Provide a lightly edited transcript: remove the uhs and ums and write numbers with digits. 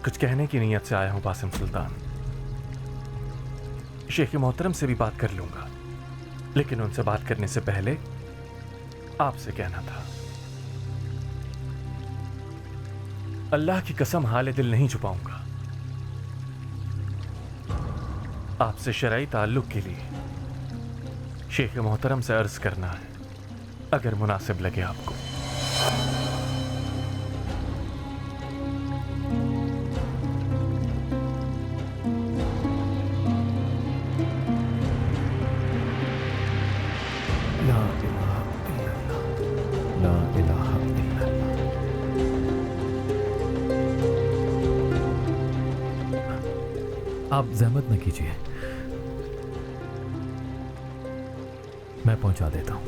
कुछ कहने की नीयत से आया हूं बासिम सुल्तान। शेख मोहतरम से भी बात कर लूंगा, लेकिन उनसे बात करने से पहले आपसे कहना था। अल्लाह की कसम हाले दिल नहीं छुपाऊंगा। आपसे शरई ताल्लुक के लिए शेख मोहतरम से अर्ज करना है, अगर मुनासिब लगे आपको। ला इलाहा इल्लल्लाह, ला इलाहा इल्लल्लाह। आप जहमत न कीजिए, मैं पहुंचा देता हूं।